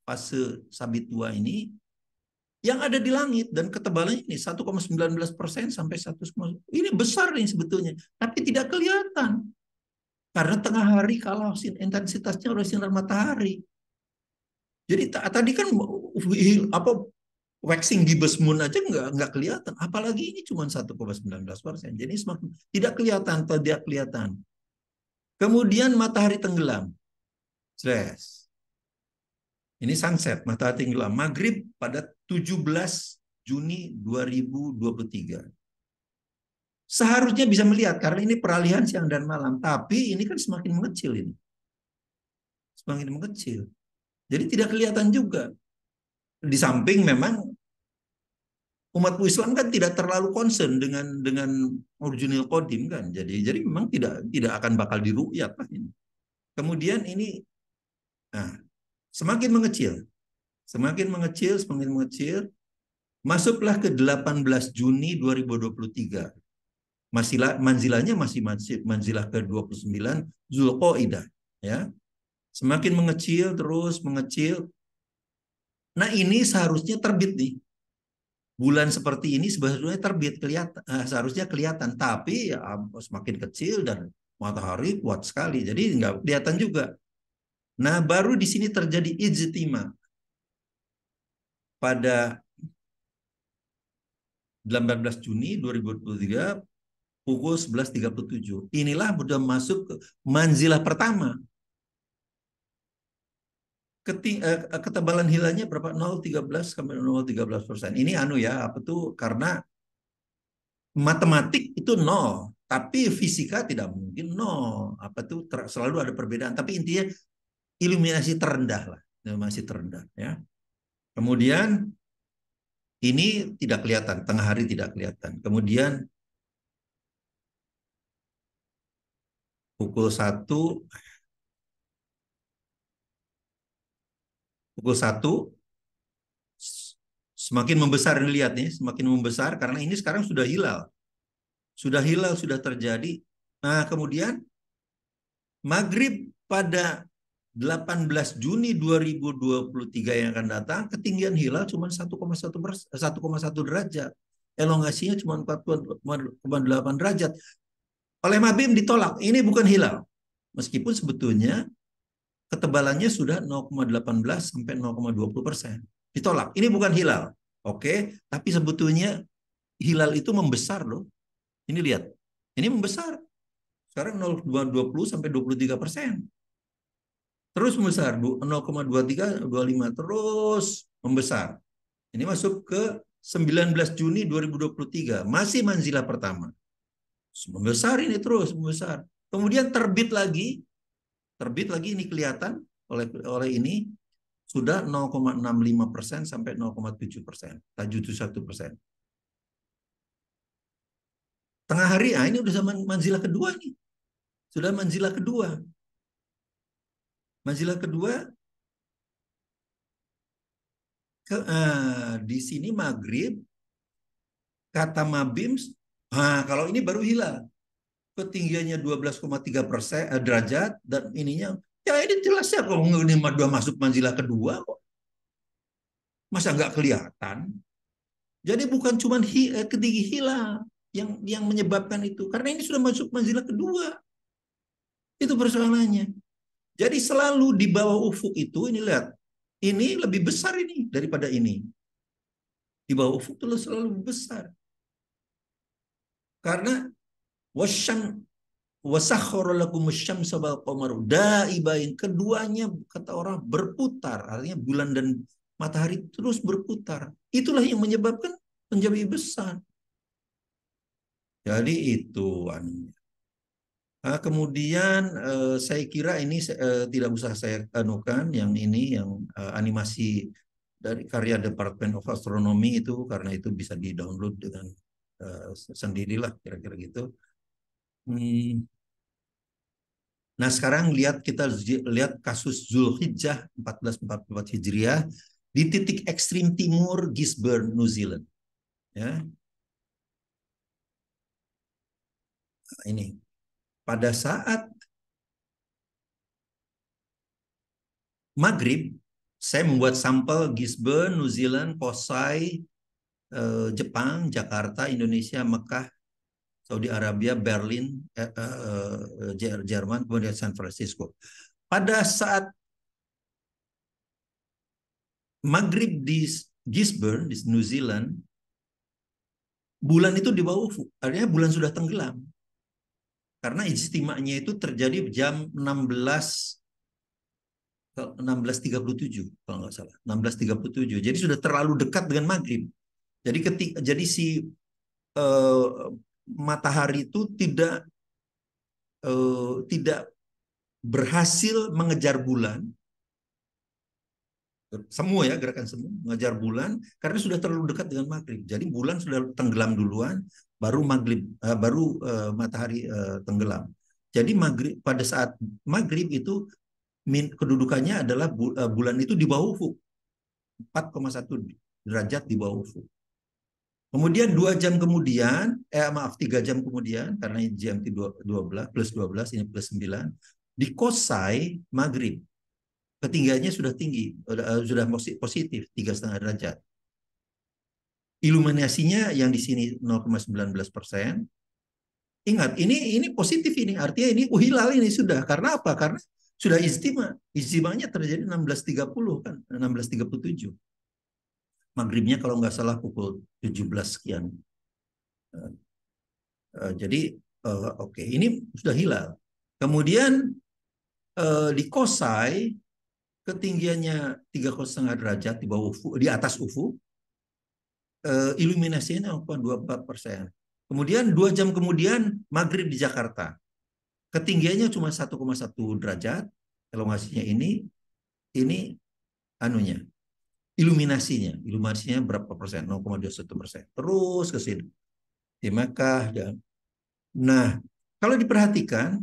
fase sabit tua ini yang ada di langit dan ketebalannya ini 1,19% sampai 1, ini besar nih sebetulnya, tapi tidak kelihatan karena tengah hari kalah intensitasnya oleh sinar matahari. Jadi tadi kan apa waxing gibbous moon aja nggak kelihatan, apalagi ini cuma 1,19%. Jadi semakin tidak kelihatan, tidak kelihatan. Kemudian matahari tenggelam, stress. Ini sunset, matahari tenggelam, maghrib pada 17 Juni 2023. Seharusnya bisa melihat karena ini peralihan siang dan malam, tapi ini kan semakin mengecil ini, semakin mengecil. Jadi tidak kelihatan juga. Di samping memang umat Islam kan tidak terlalu concern dengan original kodim kan. Jadi memang tidak akan bakal diruyat lah ini. Kemudian ini nah, semakin mengecil. Semakin mengecil, semakin mengecil. Masuklah ke 18 Juni 2023. Manzilahnya masih manzilah ke-29 Zulqaidah, ya. Semakin mengecil terus mengecil. Nah, ini seharusnya terbit nih. Bulan seperti ini sebetulnya terbit kelihatan, seharusnya kelihatan, tapi ya semakin kecil dan matahari kuat sekali, jadi nggak kelihatan juga. Nah, baru di sini terjadi ijtima pada 18 Juni 2023 pukul 11.37. Inilah sudah masuk ke manzilah pertama. Ketebalan hilalnya berapa? 0,13 sampai 0,13%. Ini ya, apa tuh? Karena matematik itu nol, tapi fisika tidak mungkin nol. Apa tuh? Selalu ada perbedaan. Tapi intinya iluminasi terendah lah, iluminasi terendah, ya. Kemudian ini tidak kelihatan, tengah hari tidak kelihatan. Kemudian pukul 1 semakin membesar, ini lihat nih, semakin membesar karena ini sekarang sudah hilal. Sudah hilal, sudah terjadi. Nah, kemudian maghrib pada 18 Juni 2023 yang akan datang, ketinggian hilal cuma 1,1 derajat. Elongasinya cuma 4,8 derajat. Oleh Mabim ditolak, ini bukan hilal. Meskipun sebetulnya ketebalannya sudah 0,18 sampai 0,20%. Ditolak, ini bukan hilal. Oke, tapi sebetulnya hilal itu membesar loh. Ini lihat, ini membesar. Sekarang 0,20 sampai 23%. Terus membesar, 0,23, 25, terus membesar. Ini masuk ke 19 Juni 2023, masih manzilah pertama. Membesar ini terus, membesar. Kemudian terbit lagi ini kelihatan oleh ini sudah 0,65% sampai 0,7%, 71%. Tengah hari, ini udah zaman manzilah kedua nih. Sudah manzilah kedua. Manzilah kedua di sini maghrib kata Mabim, kalau ini baru hilal, ketinggiannya 12,3% derajat dan ininya, ya ini jelas ya kalau ini udah masuk manzilah kedua kok, masa nggak kelihatan? Jadi bukan cuma ketinggi hilal yang menyebabkan itu, karena ini sudah masuk manzilah kedua, itu persoalannya. Jadi selalu di bawah ufuk itu, ini lihat, ini lebih besar ini daripada ini. Di bawah ufuk itu selalu besar. Karena wasyam wasakhkhara lakum asy-syamsa wal qamara daibain, keduanya kata orang berputar, artinya bulan dan matahari terus berputar. Itulah yang menyebabkan menjadi besar. Jadi itu anunya. Kemudian saya kira ini tidak usah saya anukan yang ini yang animasi dari karya Department of Astronomy itu, karena itu bisa di-download dengan sendirilah kira-kira gitu. Nah, sekarang kita lihat kasus Zulhijjah 1444 Hijriah. di titik ekstrim timur Gisborne, New Zealand. Ya, nah, ini pada saat maghrib, saya membuat sampel Gisborne, New Zealand, Posai, Jepang, Jakarta, Indonesia, Mekah, Saudi Arabia, Berlin, Jerman, kemudian San Francisco. Pada saat maghrib di Gisborne, di New Zealand, bulan itu di bawah ufuk, artinya bulan sudah tenggelam. Karena ijtima'nya itu terjadi jam 16.37 kalau nggak salah, 16.37. Jadi sudah terlalu dekat dengan maghrib. Jadi si eh, matahari itu tidak berhasil mengejar bulan, semua ya, gerakan semua mengejar bulan karena sudah terlalu dekat dengan maghrib. Jadi bulan sudah tenggelam duluan, baru matahari tenggelam. Jadi maghrib, pada saat maghrib itu kedudukannya adalah bulan itu di bawah ufuk, 4,1 derajat di bawah ufuk. Kemudian 2 jam kemudian, 3 jam kemudian, karena ini GMT 12 plus 12 ini plus 9, di Kosai maghrib ketinggiannya sudah tinggi, sudah positif 3,5 derajat. Iluminasinya yang di sini 0,19%. Ingat, ini positif, ini artinya ini hilal ini sudah. Karena apa? Karena sudah ijtima. Ijtimanya terjadi 16.30 kan, 16.37. Maghribnya kalau nggak salah pukul 17 sekian. Jadi oke, ini sudah hilal. Kemudian di Kosai ketinggiannya 3,5 derajat di bawah ufuk, di atas ufuk, iluminasinya 0,24%. Kemudian 2 jam kemudian maghrib di Jakarta, ketinggiannya cuma 1,1 derajat, elongasinya ini anunya, iluminasinya berapa persen? 0,21%. Terus ke sini di Makkah. Nah, kalau diperhatikan,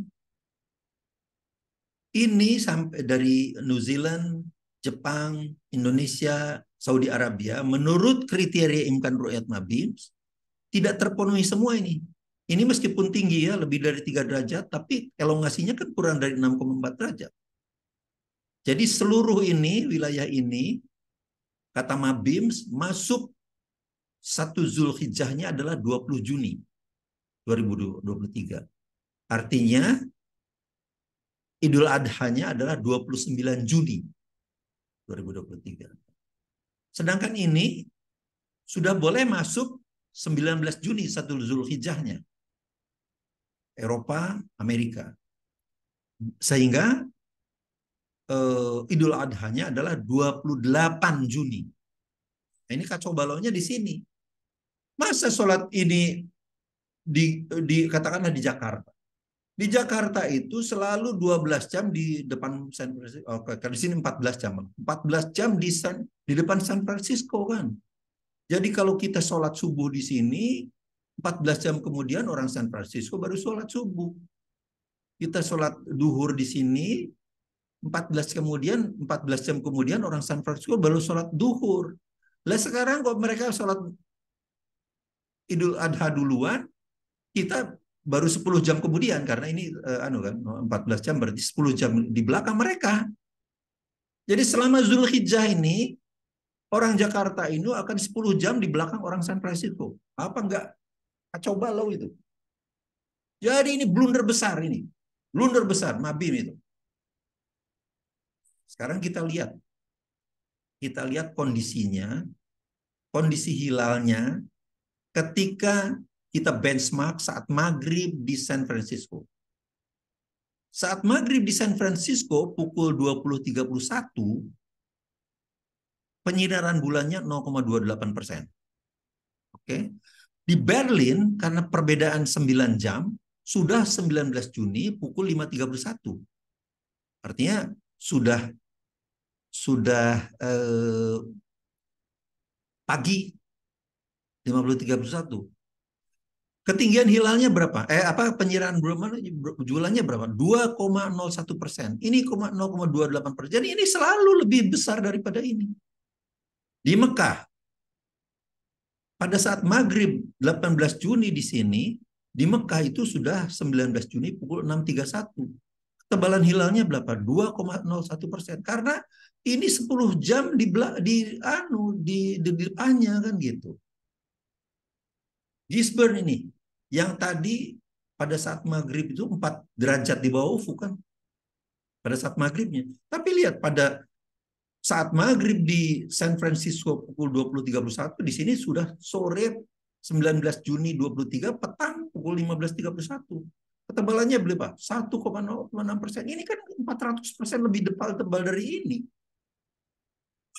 ini sampai dari New Zealand, Jepang, Indonesia, Saudi Arabia, menurut kriteria Imkan Ru'yat Mabims, tidak terpenuhi semua ini. Ini meskipun tinggi ya, lebih dari 3 derajat, tapi elongasinya kan kurang dari 6,4 derajat. Jadi seluruh ini, wilayah ini, kata Mabims, masuk 1 Zulhijjahnya adalah 20 Juni 2023. Artinya Idul Adhanya adalah 29 Juni 2023. Sedangkan ini sudah boleh masuk 19 Juni 1 Zulhijjahnya. Eropa, Amerika. Sehingga Idul Adhanya adalah 28 Juni. Nah, ini kacau balaunya di sini. Masa sholat ini katakanlah di Jakarta. Di Jakarta itu selalu 12 jam di depan San Francisco. Di sini 14 jam. 14 jam di depan San Francisco kan. Jadi kalau kita sholat subuh di sini, 14 jam kemudian orang San Francisco baru sholat subuh. Kita sholat duhur di sini, 14 jam kemudian orang San Francisco baru sholat duhur. Lah sekarang kok mereka sholat Idul Adha duluan, kita baru 10 jam kemudian, karena ini 14 jam berarti 10 jam di belakang mereka. Jadi selama Zulhijjah ini orang Jakarta ini akan 10 jam di belakang orang San Francisco. Apa enggak kacau balau itu? Jadi ini blunder besar ini. Blunder besar Mabim itu. Sekarang kita lihat kondisinya, kondisi hilalnya ketika kita benchmark saat maghrib di San Francisco. Saat maghrib di San Francisco pukul 20.31, penyinaran bulannya 0,28%. Oke. Di Berlin, karena perbedaan 9 jam, sudah 19 Juni pukul 5.31. Artinya sudah pagi 50.31. Ketinggian hilalnya berapa? Penyiraman bulannya berapa? 2,01%. Ini 0,28%. Jadi ini selalu lebih besar daripada ini. Di Mekah, pada saat maghrib 18 Juni di sini, di Mekah itu sudah 19 Juni pukul 6.31. Ketebalan hilalnya berapa? 2,01%. Karena ini 10 jam di depannya kan gitu. Gisburn ini, yang tadi pada saat maghrib itu 4 derajat di bawah ufuk kan, pada saat maghribnya. Tapi lihat pada saat maghrib di San Francisco pukul 20.31, di sini sudah sore 19 Juni 23, petang pukul 15.31. Ketebalannya berapa? 1,06%. Ini kan 400% lebih tebal dari ini.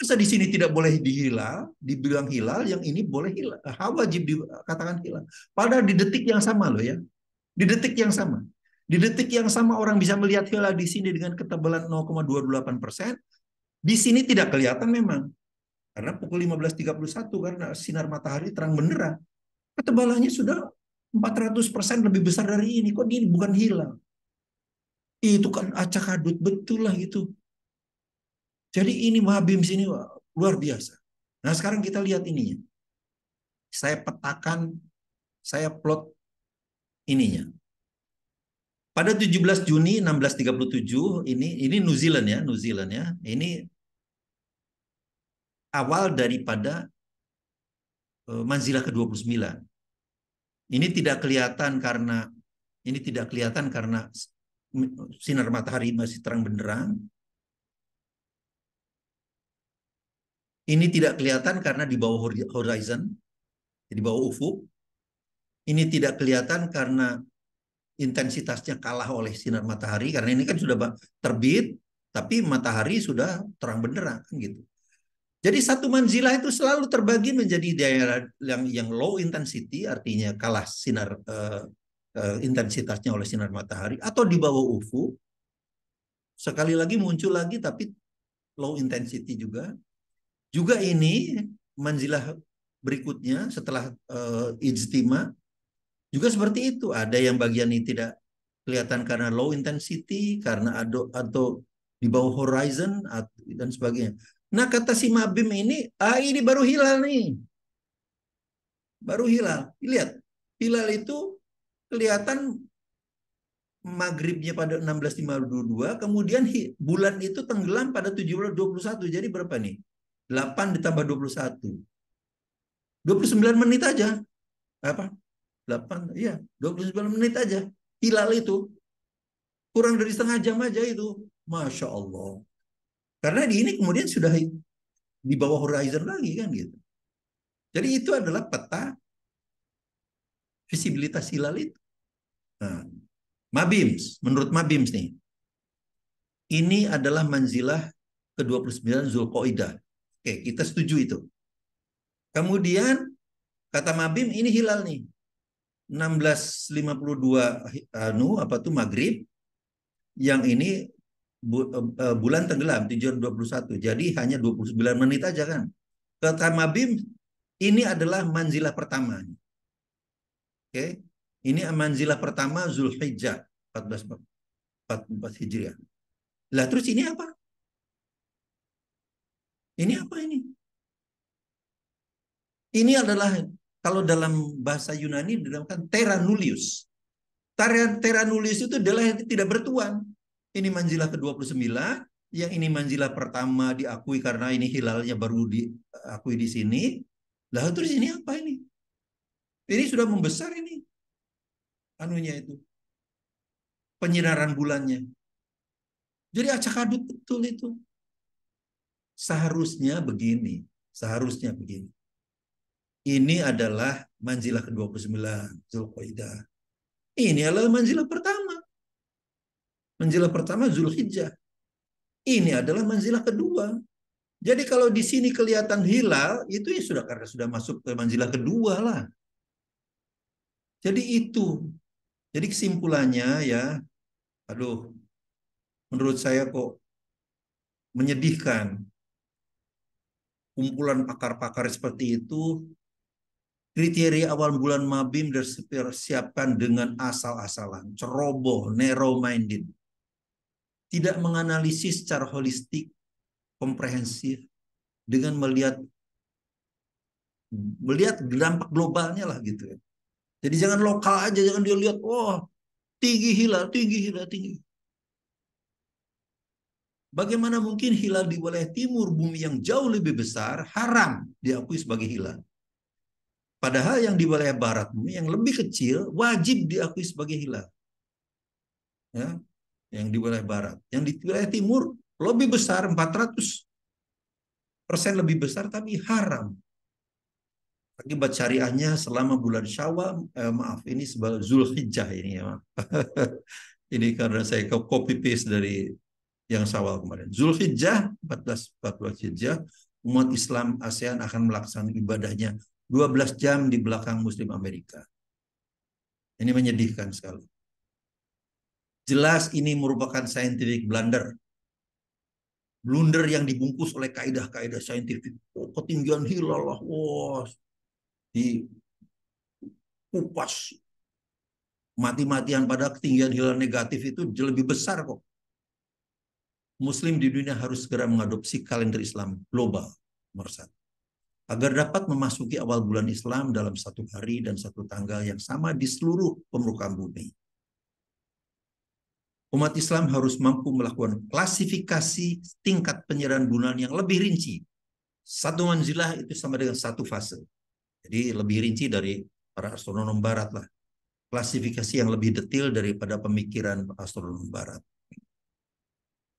Masa di sini tidak boleh dibilang hilal, yang ini boleh hilal. Wajib dikatakan hilal. Padahal di detik yang sama loh ya. Di detik yang sama. Di detik yang sama orang bisa melihat hilal di sini dengan ketebalan 0,28%. Di sini tidak kelihatan memang. Karena pukul 15.31 karena sinar matahari terang benderang. Ketebalannya sudah 400% lebih besar dari ini. Kok ini bukan hilal? Itu kan acak adut betul lah gitu. Jadi ini Mabim sini luar biasa. Nah sekarang kita lihat ininya. Saya petakan, saya plot ininya. Pada 17 Juni 1637 ini New Zealand ya, New Zealand ya. Ini awal daripada manzilah ke-29. Ini tidak kelihatan karena sinar matahari masih terang benderang. Ini tidak kelihatan karena di bawah horizon, di bawah ufuk. Ini tidak kelihatan karena intensitasnya kalah oleh sinar matahari, karena ini kan sudah terbit, tapi matahari sudah terang benderang kan gitu. Jadi satu manzilah itu selalu terbagi menjadi daerah yang low intensity, artinya kalah sinar intensitasnya oleh sinar matahari, atau di bawah ufuk. Sekali lagi muncul lagi tapi low intensity juga. Juga ini manzilah berikutnya setelah ijtima juga seperti itu. Ada yang bagian ini tidak kelihatan karena low intensity, karena atau di bawah horizon dan sebagainya. Nah kata si Mabim ini baru hilal nih. Baru hilal. Lihat, hilal itu kelihatan maghribnya pada 16.52, kemudian bulan itu tenggelam pada 17.21. Jadi berapa nih? 8 ditambah 21. 29 menit aja. Apa? 8, iya, 29 menit aja. Hilal itu. Kurang dari setengah jam aja itu. Masya Allah. Karena di ini kemudian sudah di bawah horizon lagi kan gitu. Jadi itu adalah peta visibilitas hilal itu. Nah, Mabims, menurut Mabims nih, ini adalah manzilah ke-29 Zulqaidah. Oke, kita setuju itu. Kemudian kata Mabim ini hilal nih. 16.52 maghrib, yang ini bulan tenggelam 721. Jadi hanya 29 menit aja kan. Kata Mabim ini adalah manzilah pertama. Oke. Ini manzilah pertama Zulhijjah 1444 Hijriah. Lah terus ini apa? Ini apa ini? Ini adalah kalau dalam bahasa Yunani dinamakan terra nullius. Terra nullius itu adalah yang tidak bertuan. Ini manzilah ke-29, yang ini manzilah pertama diakui karena ini hilalnya baru diakui di sini. Lah terus ini apa ini? Ini sudah membesar ini. Anunya itu. Penyinaran bulannya. Jadi acak adut betul itu. Seharusnya begini. Seharusnya begini. Ini adalah manzilah ke-29 Zulqaidah. Ini adalah manzilah pertama. Manzilah pertama Zulhijjah. Ini adalah manzilah kedua. Jadi kalau di sini kelihatan hilal, itu ya sudah karena sudah masuk ke manzilah kedua lah. Jadi itu. Jadi kesimpulannya ya, aduh, menurut saya kok menyedihkan. Kumpulan pakar-pakar seperti itu, kriteria awal bulan Mabim dipersiapkan dengan asal-asalan, ceroboh, narrow-minded. Tidak menganalisis secara holistik, komprehensif, dengan melihat melihat dampak globalnya lah gitu ya. Jadi jangan lokal aja, jangan dia lihat, oh tinggi hilal, tinggi hilal, tinggi. Bagaimana mungkin hilal di wilayah timur bumi yang jauh lebih besar haram diakui sebagai hilal? Padahal yang di wilayah barat bumi yang lebih kecil wajib diakui sebagai hilal. Ya, yang di wilayah barat. Yang di wilayah timur lebih besar, 400% lebih besar, tapi haram. Akibat syariahnya selama bulan Syawal, maaf ini sebagai Zulhijjah ini ya. Ini karena saya copy paste dari yang Syawal kemarin. Zulhijjah 14 Hijjah, umat Islam ASEAN akan melaksanakan ibadahnya 12 jam di belakang Muslim Amerika. Ini menyedihkan sekali. Jelas ini merupakan scientific blunder. Blunder yang dibungkus oleh kaidah-kaidah saintifik. Oh, ketinggian hilal lah, wah, dikupas mati-matian, pada ketinggian hilal negatif itu lebih besar kok. Muslim di dunia harus segera mengadopsi kalender Islam global nomor 1 agar dapat memasuki awal bulan Islam dalam 1 hari dan 1 tanggal yang sama di seluruh permukaan bumi. Umat Islam harus mampu melakukan klasifikasi tingkat penyerahan bulan yang lebih rinci. 1 manzilah itu sama dengan 1 fase. Jadi lebih rinci dari para astronom barat lah. Klasifikasi yang lebih detail daripada pemikiran astronom barat.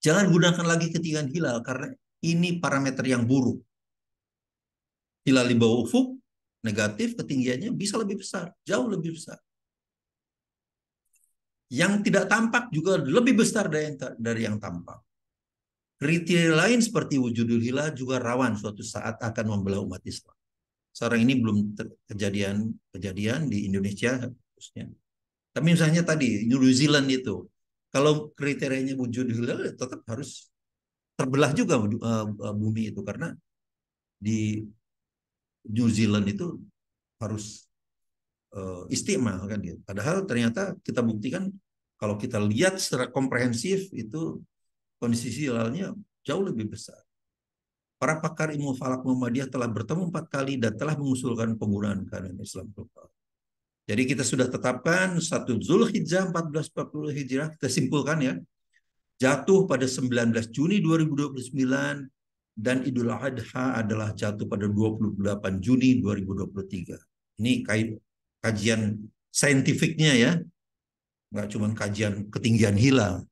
Jangan gunakan lagi ketinggian hilal karena ini parameter yang buruk. Hilal di bawah ufuk negatif, ketinggiannya bisa lebih besar, jauh lebih besar. Yang tidak tampak juga lebih besar dari yang tampak. Kriteria lain seperti wujudul hilal juga rawan suatu saat akan membelah umat Islam. Sekarang ini belum kejadian di Indonesia khususnya. Tapi misalnya tadi New Zealand itu, kalau kriterianya wujudul hilal tetap harus terbelah juga bumi itu, karena di New Zealand itu harus istimewa kan gitu. Padahal ternyata kita buktikan kalau kita lihat secara komprehensif itu kondisi hilalnya jauh lebih besar. Para pakar ilmu falak Muhammadiyah telah bertemu 4 kali dan telah mengusulkan penggunaan kalender Islam global. Jadi kita sudah tetapkan 1 Zulhijjah 1440 Hijrah, kita simpulkan ya, jatuh pada 19 Juni 2029 dan Idul Adha adalah jatuh pada 28 Juni 2023. Ini kajian saintifiknya ya, nggak cuma kajian ketinggian hilal.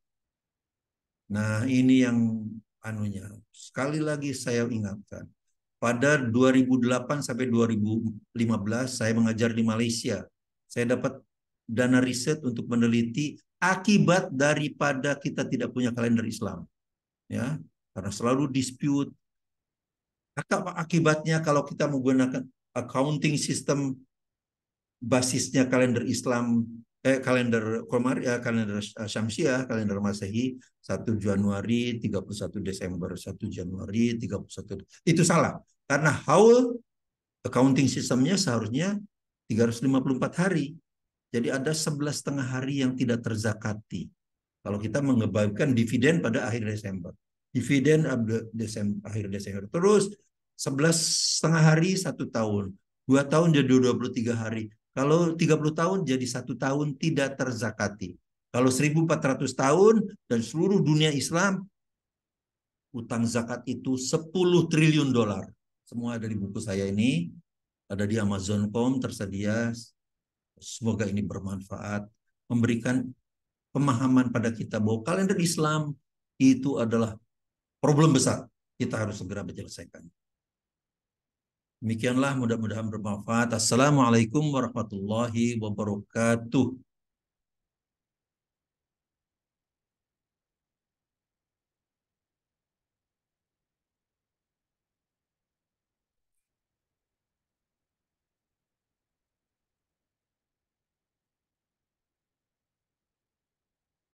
Nah ini yang anunya. Sekali lagi saya ingatkan, pada 2008 sampai 2015 saya mengajar di Malaysia. Saya dapat dana riset untuk meneliti akibat daripada kita tidak punya kalender Islam. Ya, karena selalu dispute. Akibatnya kalau kita menggunakan accounting system basisnya kalender Islam, kalender Qamar, kalender Syamsiah, kalender Masehi 1 Januari, 31 Desember, 1 Januari, 31. Itu salah. Karena haul accounting sistemnya seharusnya 354 hari. Jadi ada 11,5 hari yang tidak terzakati. Kalau kita mengembalikan dividen pada akhir Desember. Dividen akhir Desember. Terus 11,5 hari 1 tahun. 2 tahun jadi 23 hari. Kalau 30 tahun jadi 1 tahun tidak terzakati. Kalau 1.400 tahun dan seluruh dunia Islam, utang zakat itu 10 triliun dolar. Semua ada di buku saya ini, ada di Amazon.com tersedia. Semoga ini bermanfaat, memberikan pemahaman pada kita bahwa kalender Islam itu adalah problem besar. Kita harus segera menyelesaikan. Demikianlah, mudah-mudahan bermanfaat. Assalamualaikum warahmatullahi wabarakatuh.